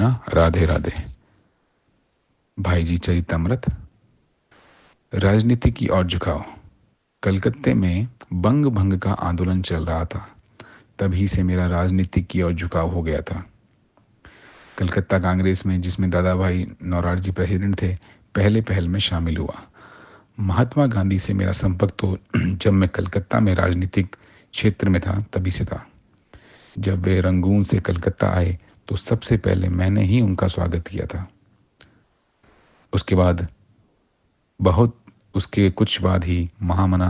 मीना, राधे राधे। भाई जी चरितमृत। राजनीति की ओर झुकाव। कलकत्ते में बंग भंग का आंदोलन चल रहा था। तभी से मेरा राजनीति की ओर झुकाव हो गया था। कलकत्ता कांग्रेस में, जिसमें दादा भाई नौरारजी प्रेसिडेंट थे, पहले पहल में शामिल हुआ। महात्मा गांधी से मेरा संपर्क तो जब मैं कलकत्ता में राजनीतिक क्षेत्र में था तभी से था। जब वे रंगून से कलकत्ता आए तो सबसे पहले मैंने ही उनका स्वागत किया था। उसके कुछ बाद ही महामना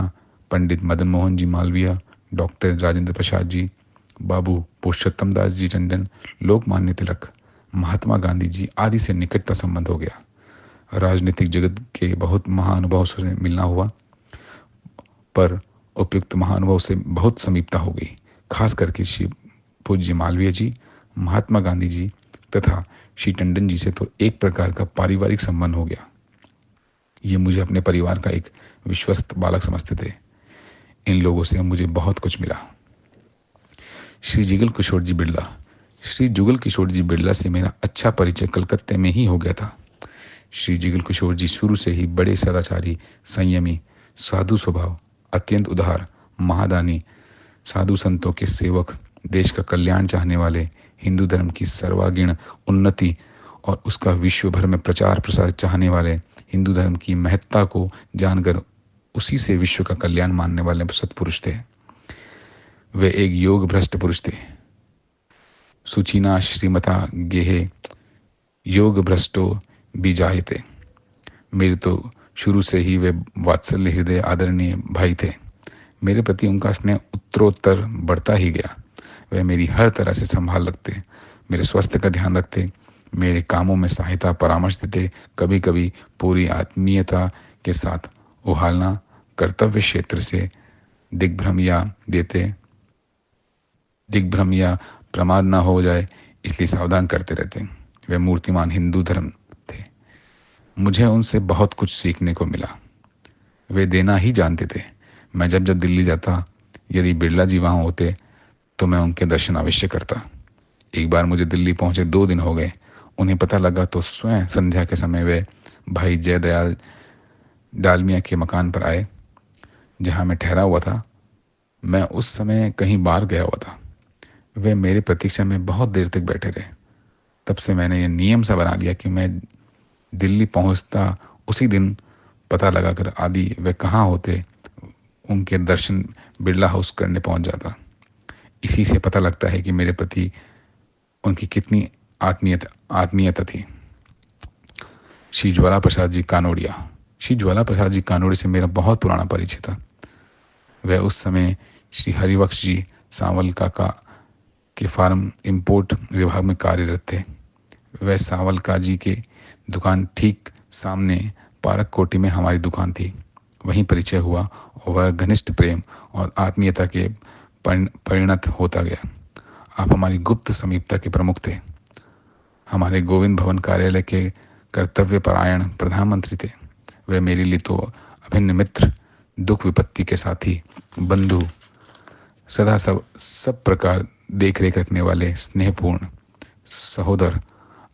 पंडित मदन मोहन जी मालवीय, डॉक्टर राजेंद्र प्रसाद जी, बाबू पुरुषोत्तम दास जी टंडन, लोकमान्य तिलक, महात्मा गांधी जी आदि से निकटता संबंध हो गया। राजनीतिक जगत के बहुत महाअनुभव से मिलना हुआ, पर उपयुक्त महाअनुभव से बहुत समीपता हो गई। खास करके श्री पूज्य मालवीय जी, महात्मा गांधी जी तथा श्री टंडन जी से तो एक प्रकार का पारिवारिक संबंध हो गया। ये मुझे अपने परिवार का एक विश्वस्त बालक समझते थे। इन लोगों से मुझे बहुत कुछ मिला। श्री जुगल किशोर जी बिड़ला। श्री जुगल किशोर जी बिड़ला से मेरा अच्छा परिचय कलकत्ते में ही हो गया था। श्री जुगल किशोर जी शुरू से ही बड़े सदाचारी, संयमी, साधु स्वभाव, अत्यंत उदार, महादानी, साधु संतों के सेवक, देश का कल्याण चाहने वाले, हिंदू धर्म की सर्वांगीण उन्नति और उसका विश्व भर में प्रचार प्रसार चाहने वाले, हिंदू धर्म की महत्ता को जानकर उसी से विश्व का कल्याण मानने वाले सत्पुरुष थे। वे एक योग भ्रष्ट पुरुष थे। सुचीना श्रीमता गेहे योग भ्रष्टो बीजायते। मेरे तो शुरू से ही वे वात्सल्य हृदय आदरणीय भाई थे। मेरे प्रति उनका स्नेह उत्तरोत्तर बढ़ता ही गया। वे मेरी हर तरह से संभाल रखते, मेरे स्वास्थ्य का ध्यान रखते, मेरे कामों में सहायता परामर्श देते, कभी कभी पूरी आत्मीयता के साथ उहालना, कर्तव्य क्षेत्र से दिग्भ्रम या प्रमाद ना हो जाए इसलिए सावधान करते रहते। वे मूर्तिमान हिंदू धर्म थे। मुझे उनसे बहुत कुछ सीखने को मिला। वे देना ही जानते थे। मैं जब जब दिल्ली जाता, यदि बिड़ला जी वहाँ होते तो मैं उनके दर्शन अवश्य करता। एक बार मुझे दिल्ली पहुंचे 2 दिन हो गए। उन्हें पता लगा तो स्वयं संध्या के समय वे भाई जयदयाल डालमिया के मकान पर आए, जहां मैं ठहरा हुआ था। मैं उस समय कहीं बाहर गया हुआ था। वे मेरे प्रतीक्षा में बहुत देर तक बैठे रहे। तब से मैंने ये नियम सा बना लिया कि मैं दिल्ली पहुंचता उसी दिन पता लगा कर आदि वे कहाँ होते, उनके दर्शन बिड़ला हाउस करने पहुंच जाता। इसी से पता लगता है कि मेरे प्रति उनकी कितनी आत्मीयता थी। श्री ज्वाला प्रसाद जी कानोड़िया। श्री ज्वाला प्रसाद जी कानोड़िया से मेरा बहुत पुराना परिचय था। वह उस समय श्री हरिवक्ष जी सांवल काका के फार्म इंपोर्ट विभाग में कार्यरत थे। वह सांवल का जी के दुकान ठीक सामने पारक कोटी में हमारी दुकान थी। वहीं परिचय हुआ और वह घनिष्ठ प्रेम और आत्मीयता के परिणत होता गया। आप हमारी गुप्त समीपता के प्रमुख थे। हमारे गोविंद भवन कार्यालय के कर्तव्य परायण प्रधानमंत्री थे। वे मेरे लिए तो अभिन्न मित्र, दुख विपत्ति के साथी, बंधु, सदा सब प्रकार देख रेख रखने वाले स्नेहपूर्ण सहोदर,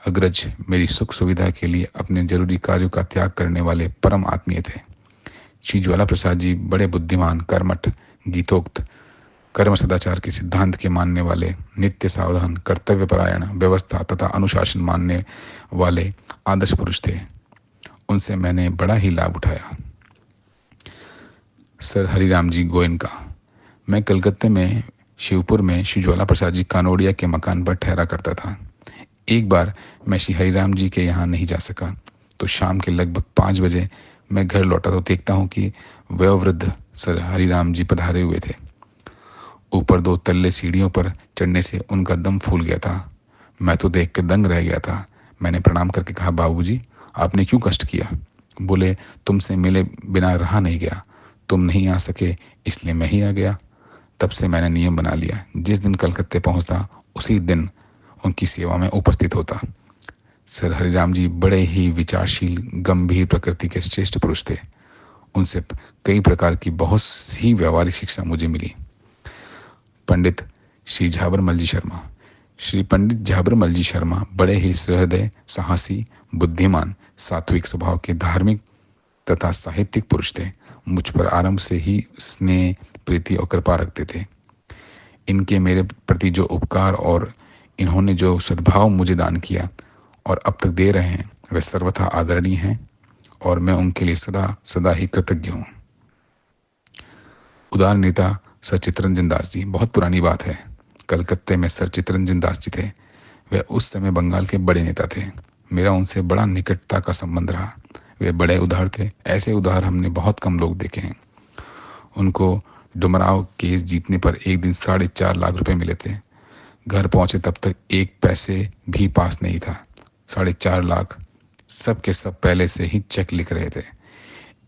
अग्रज, मेरी सुख सुविधा के लिए अपने जरूरी कार्यों का त्याग करने वाले परम आत्मीय थे। श्री ज्वाला प्रसाद जी बड़े बुद्धिमान, कर्मठ, गीतोक्त, कर्म सदाचार के सिद्धांत के मानने वाले, नित्य सावधान, कर्तव्य परायण, व्यवस्था तथा अनुशासन मानने वाले आदर्श पुरुष थे। उनसे मैंने बड़ा ही लाभ उठाया। सर हरिराम जी गोयनका। मैं कलकत्ते में शिवपुर में श्री ज्वाला प्रसाद जी कानोड़िया के मकान पर ठहरा करता था। एक बार मैं श्री हरिराम जी के यहाँ नहीं जा सका तो शाम के लगभग 5 बजे मैं घर लौटा तो देखता हूँ कि वयोवृद्ध सर हरिराम जी पधारे हुए थे। ऊपर 2 तल्ले सीढ़ियों पर चढ़ने से उनका दम फूल गया था। मैं तो देख कर दंग रह गया था। मैंने प्रणाम करके कहा, बाबूजी आपने क्यों कष्ट किया? बोले, तुमसे मिले बिना रहा नहीं गया। तुम नहीं आ सके इसलिए मैं ही आ गया। तब से मैंने नियम बना लिया, जिस दिन कलकत्ते पहुंचता उसी दिन उनकी सेवा में उपस्थित होता। सर हरिराम जी बड़े ही विचारशील, गंभीर प्रकृति के श्रेष्ठ पुरुष थे। उनसे कई प्रकार की बहुत ही व्यवहारिक शिक्षा मुझे मिली। पंडित श्री झाबरमल जी शर्मा। श्री पंडित झाबरमल जी शर्मा बड़े ही सहृदय, साहसी, बुद्धिमान, सात्विक स्वभाव के धार्मिक तथा साहित्यिक पुरुष थे। मुझ पर आरंभ से ही स्नेह, प्रीति और कृपा रखते थे। इनके मेरे प्रति जो उपकार और इन्होंने जो सद्भाव मुझे दान किया और अब तक दे रहे हैं, वे सर्वथा आदरणीय हैं और मैं उनके लिए सदा सदा ही कृतज्ञ हूँ। उदार नेता सर चित्तरंजन दास जी, बहुत पुरानी बात है। कलकत्ते में सर चित्तरंजन दास जी थे। वे उस समय बंगाल के बड़े नेता थे। मेरा उनसे बड़ा निकटता का संबंध रहा। वे बड़े उदार थे। ऐसे उदार हमने बहुत कम लोग देखे हैं। उनको डुमराव केस जीतने पर एक दिन 4.5 लाख रुपए मिले थे। घर पहुंचे तब तक एक पैसे भी पास नहीं था। 4.5 लाख सब के सब पहले से ही चेक लिख रहे थे।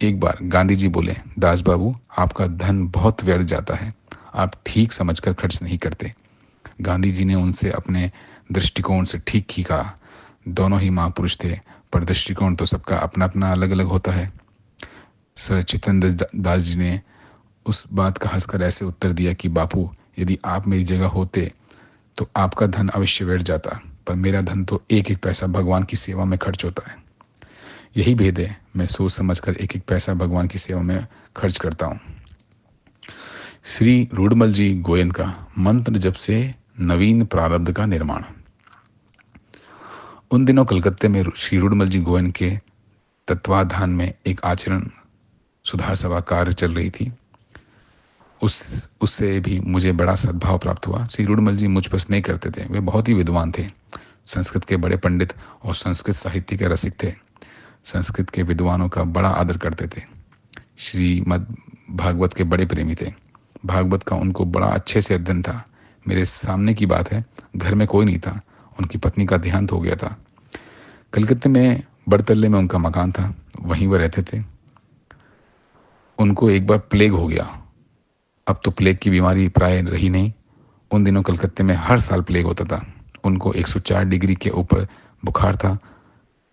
एक बार गांधी जी बोले, दास बाबू, आपका धन बहुत व्यर्थ जाता है, आप ठीक समझकर खर्च नहीं करते। गांधी जी ने उनसे अपने दृष्टिकोण से ठीक ही कहा। दोनों ही महापुरुष थे, पर दृष्टिकोण तो सबका अपना अपना अलग अलग होता है। सर चित्तरंजन दास जी ने उस बात का हंसकर ऐसे उत्तर दिया कि बापू, यदि आप मेरी जगह होते तो आपका धन अवश्य व्यर्थ जाता, पर मेरा धन तो एक एक पैसा भगवान की सेवा में खर्च होता है। यही भेद है, मैं सोच समझकर एक एक पैसा भगवान की सेवा में खर्च करता हूँ। श्री रूडमल जी गोयन का मंत्र जप से नवीन प्रारब्ध का निर्माण। उन दिनों कलकत्ते में श्री रूडमल जी गोयन के तत्वाधान में एक आचरण सुधार सभा कार्य चल रही थी। उससे भी मुझे बड़ा सद्भाव प्राप्त हुआ। श्री रूडमल जी मुझ पर स्नेह करते थे। वे बहुत ही विद्वान थे, संस्कृत के बड़े पंडित और संस्कृत साहित्य के रसिक थे। संस्कृत के विद्वानों का बड़ा आदर करते थे। श्रीमद् भागवत के बड़े प्रेमी थे। भागवत का उनको बड़ा अच्छे से अध्ययन था। मेरे सामने की बात है, घर में कोई नहीं था। उनकी पत्नी का देहांत हो गया था। कलकत्ते में बड़तल्ले में उनका मकान था, वहीं वह रहते थे। उनको एक बार प्लेग हो गया। अब तो प्लेग की बीमारी प्राय रही नहीं। उन दिनों कलकत्ते में हर साल प्लेग होता था। उनको 104 डिग्री के ऊपर बुखार था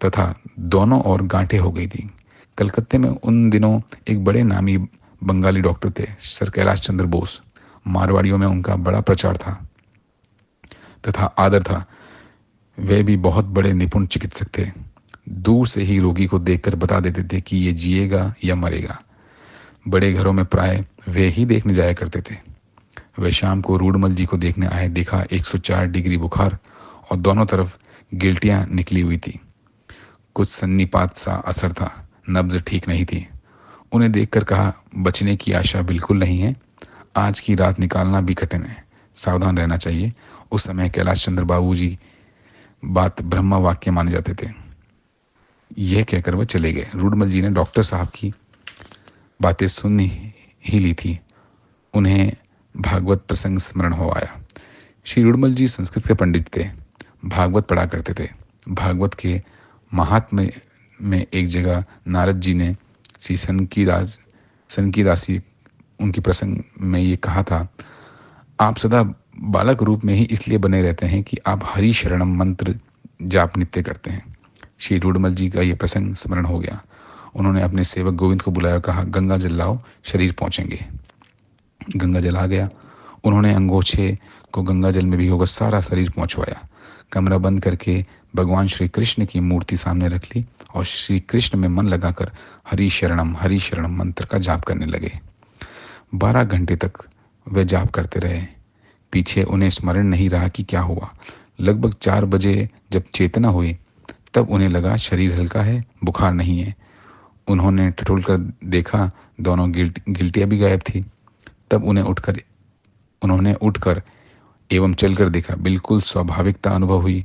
तथा दोनों ओर गांठें हो गई थी। कलकत्ते में उन दिनों एक बड़े नामी बंगाली डॉक्टर थे, सर कैलाश चंद्र बोस। मारवाड़ियों में उनका बड़ा प्रचार था तथा आदर था। वे भी बहुत बड़े निपुण चिकित्सक थे। दूर से ही रोगी को देखकर बता देते थे कि ये जिएगा या मरेगा। बड़े घरों में प्राय वे ही देखने जाया करते थे। वे शाम को रूडमल जी को देखने आए। देखा 104 डिग्री बुखार और दोनों तरफ गिल्टियां निकली हुई थी। कुछ सन्निपात सा असर था, नब्ज ठीक नहीं थी। उन्हें देखकर कहा, बचने की आशा बिल्कुल नहीं है। आज की रात निकालना भी कठिन है, सावधान रहना चाहिए। उस समय कैलाश चंद्र बाबू जी बात ब्रह्म वाक्य माने जाते थे। यह कहकर वह चले गए। रूडमल जी ने डॉक्टर साहब की बातें सुन ही ली थी। उन्हें भागवत प्रसंग स्मरण हो आया। श्री रूडमल जी संस्कृत के पंडित थे, भागवत पढ़ा करते थे। भागवत के महात्म्य में एक जगह नारद जी ने श्री सनकीदासी उनकी प्रसंग में ये कहा था, आप सदा बालक रूप में ही इसलिए बने रहते हैं कि आप हरि शरणम मंत्र जाप नित्य करते हैं। श्री रूडमल जी का ये प्रसंग स्मरण हो गया। उन्होंने अपने सेवक गोविंद को बुलाया, कहा, गंगा जल लाओ, शरीर पहुंचेंगे। गंगा जल आ गया। उन्होंने अंगोछे को गंगा जल में भिगोकर सारा शरीर पहुंचवाया। कमरा बंद करके भगवान श्री कृष्ण की मूर्ति सामने रख ली और श्री कृष्ण में मन लगाकर हरि शरणम मंत्र का जाप करने लगे। 12 घंटे तक वे जाप करते रहे। पीछे उन्हें स्मरण नहीं रहा कि क्या हुआ। लगभग 4 बजे जब चेतना हुई तब उन्हें लगा शरीर हल्का है, बुखार नहीं है। उन्होंने टटोल कर देखा, दोनों गिल्टियां भी गायब थी। तब उन्होंने उठकर एवं चलकर देखा, बिल्कुल स्वाभाविकता अनुभव हुई।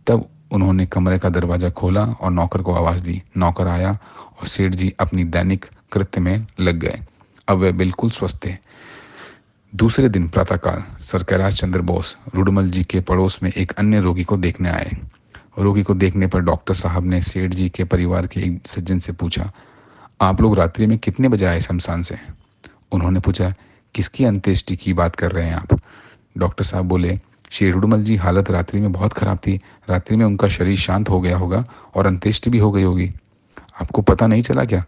तब उन्होंने कमरे का दरवाजा खोला और नौकर को आवाज दी। नौकर आया और सेठ जी अपनी दैनिक कृत्य में लग गए। अब वे बिल्कुल स्वस्थ थे। दूसरे दिन प्रातःकाल सर कैलाश चंद्र बोस रूडमल जी के पड़ोस में एक अन्य रोगी को देखने आए। रोगी को देखने पर डॉक्टर साहब ने सेठ जी के परिवार के एक सज्जन से पूछा, आप लोग रात्रि में कितने बजे आए शमशान से? उन्होंने पूछा, किसकी अंत्येष्टि की बात कर रहे हैं आप? डॉक्टर साहब बोले, श्री रूडमल जी हालत रात्रि में बहुत खराब थी। रात्रि में उनका शरीर शांत हो गया होगा और अंत्येष्टि भी हो गई होगी। आपको पता नहीं चला क्या?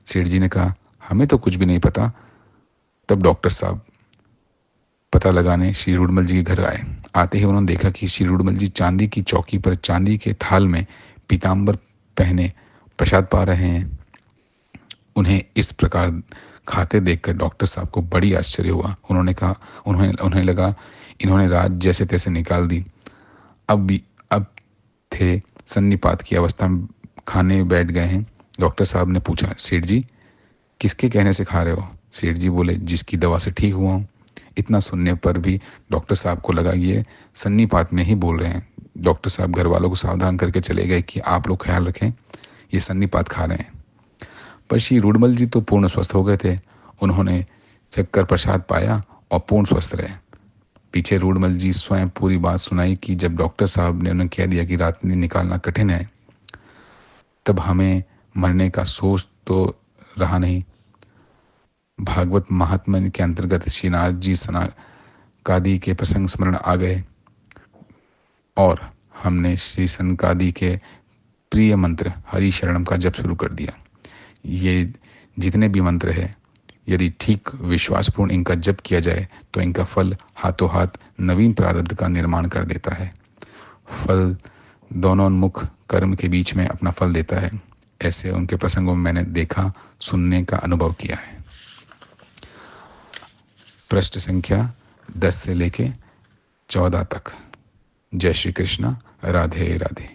सेठ जी ने कहा, हमें तो कुछ भी नहीं पता। तब डॉक्टर साहब पता लगाने श्री रूडमल जी के घर आए। आते ही उन्होंने देखा कि श्री रुडमल जी चांदी की चौकी पर चांदी के थाल में पीताम्बर पहने प्रसाद पा रहे हैं। उन्हें इस प्रकार खाते देखकर डॉक्टर साहब को बड़ी आश्चर्य हुआ। उन्होंने कहा, उन्हें लगा इन्होंने रात जैसे तैसे निकाल दी। अब थे सन्निपात की अवस्था में, खाने बैठ गए हैं। डॉक्टर साहब ने पूछा, सेठ जी किसके कहने से खा रहे हो? सेठ जी बोले, जिसकी दवा से ठीक हुआ हूँ। इतना सुनने पर भी डॉक्टर साहब को लगा ये सन्निपात में ही बोल रहे हैं। डॉक्टर साहब घर वालों को सावधान करके चले गए कि आप लोग ख्याल रखें, ये सन्निपात खा रहे हैं। पर श्री रुडमल जी तो पूर्ण स्वस्थ हो गए थे। उन्होंने चक्कर प्रसाद पाया और पूर्ण स्वस्थ रहे। पीछे रुडमल जी स्वयं पूरी बात सुनाई कि जब डॉक्टर साहब ने उन्हें कह दिया कि रात में निकालना कठिन है, तब हमें मरने का सोच तो रहा नहीं। भागवत महात्म्य के अंतर्गत श्री नारद जी सनकादि के प्रसंग स्मरण आ गए और हमने श्री सनकादि के प्रिय मंत्र हरि शरणम का जप शुरू कर दिया। ये जितने भी मंत्र है, यदि ठीक विश्वासपूर्ण इनका जप किया जाए तो इनका फल हाथों हाथ नवीन प्रारब्ध का निर्माण कर देता है। फल दोनोन्मुख कर्म के बीच में अपना फल देता है। ऐसे उनके प्रसंगों में मैंने देखा, सुनने का अनुभव किया है। पृष्ठ संख्या 10 से लेके 14 तक। जय श्री कृष्णा। राधे राधे।